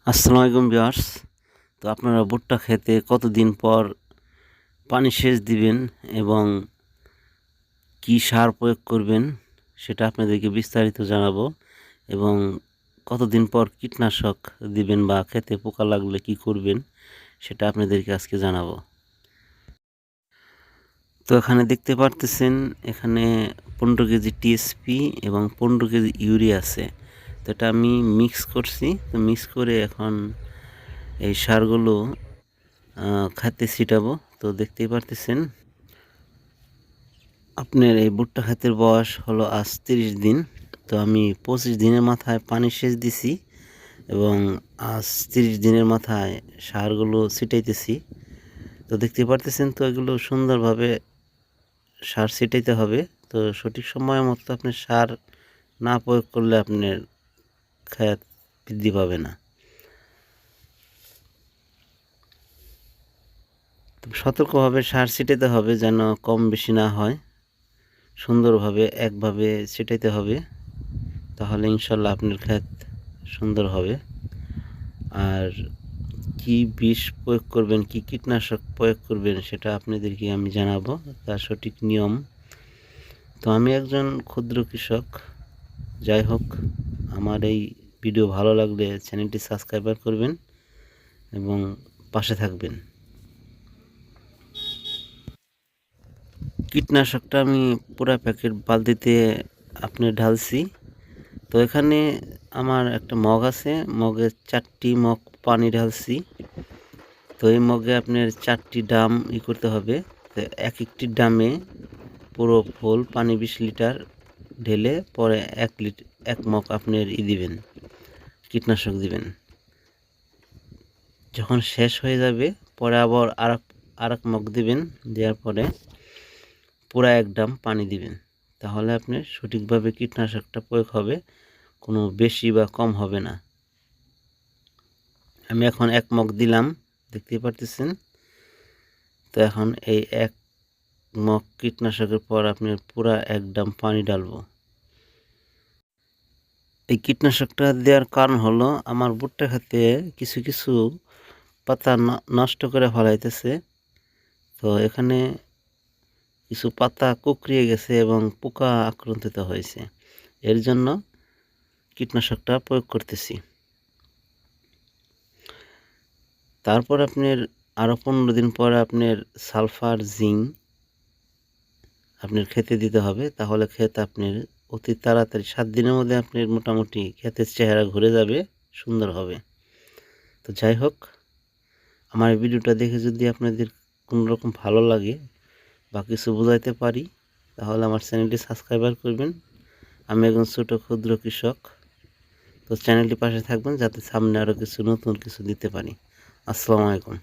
আসসালামু আলাইকুম ভিউয়ার্স। তো আপনারা ভুট্টা খেতে কতদিন পর পানি সেচ দিবেন এবং কি সার প্রয়োগ করবেন সেটা আপনাদেরকে বিস্তারিত জানাবো এবং কতদিন পর কীটনাশক দিবেন বা খেতে পোকা লাগলে কি করবেন সেটা আপনাদেরকে আজকে জানাবো। তো এখানে দেখতে পারতেছেন এখানে 15 কেজি টিএসপি এবং 15 কেজি ইউরিয়া আছে। তো এটা আমি মিক্স করছি। তো মিক্স করে এখন এই সারগুলো খাতে ছিটাবো। তো দেখতেই পারতেছেন আপনার এই ভুট্টা ক্ষেতের বয়স হলো আজ 30 দিন। তো আমি 25 দিনের মাথায় পানি সেচ দিছি এবং আজ 30 দিনের মাথায় সারগুলো ছিটাইতেছি। তো দেখতে পারতেছেন তো এগুলো সুন্দরভাবে সার ছিটাইতে হবে। তো সঠিক সময় মতো আপনি সার না প্রয়োগ করলে আপনার ক্ষেত বৃদ্ধি পাবে না। তো সতর্কভাবে সার ছিটাইতে হবে যেন কম বেশি না হয়। সুন্দরভাবে একভাবে ছিটাইতে হবে, তাহলে ইনশাল্লাহ আপনার ক্ষেত সুন্দর হবে। আর কি বিষ প্রয়োগ করবেন, কি কীটনাশক প্রয়োগ করবেন সেটা আপনাদেরকে আমি জানাবো, তার সঠিক নিয়ম। তো আমি একজন ক্ষুদ্র কৃষক। যাই হোক, আমার এই ভিডিও ভালো লাগলে চ্যানেলটি সাবস্ক্রাইব করবেন এবং পাশে থাকবেন। কীটনাশকটা আমি পুরা প্যাকেট বালতিতে আপনি ঢালছি। তো এখানে আমার একটা মগ আছে, মগে 4টি মগ পানি ঢালছি। তো এই মগে আপনার 4টি ড্রাম করতে হবে। তো একটি ড্রামে পুরো ফুল পানি 20 লিটার ঢেলে পরে 1 মগ আপনার দিবেন, কীটনাশক দিবেন। যখন শেষ হয়ে যাবে পরে আবার আরেক মগ দিবেন, দেওয়ার পরে পুরা 1 ড্রাম পানি দিবেন। তাহলে আপনার সঠিকভাবে কীটনাশকটা প্রয়োগ হবে, কোনো বেশি বা কম হবে না। আমি এখন 1 মগ দিলাম, দেখতেই পারতেছেন। তো এখন এই 1 মগ কীটনাশকের পর আপনি পুরা 1 ড্রাম পানি ঢালবো। এই কীটনাশকটা দেওয়ার কারণ হলো আমার ভুট্টা খেতে কিছু কিছু পাতা নষ্ট করে ফেলাইতেছে। তো এখানে কিছু পাতা কুঁকড়িয়ে গেছে এবং পোকা আক্রান্ত হয়েছে, এর জন্য কীটনাশকটা প্রয়োগ করতেছি। তারপর আপনার আরও 15 দিন পরে আপনার সালফার জিঙ্ক আপনার খেতে দিতে হবে, তাহলে ক্ষেত আপনার অতি তাড়াতাড়ি 7 দিনের মধ্যে আপনার মোটামুটি ক্ষেতের চেহারা ঘুরে যাবে, সুন্দর হবে। তো যাই হোক, আমার এই ভিডিওটা দেখে যদি আপনাদের কোনো রকম ভালো লাগে বা কিছু বোঝাইতে পারি, তাহলে আমার চ্যানেলটি সাবস্ক্রাইব করবেন। আমি একজন ছোট ক্ষুদ্র কৃষক। তো চ্যানেলটি পাশে থাকবেন যাতে সামনে আরও কিছু নতুন কিছু দিতে পারি। আসসালামু আলাইকুম।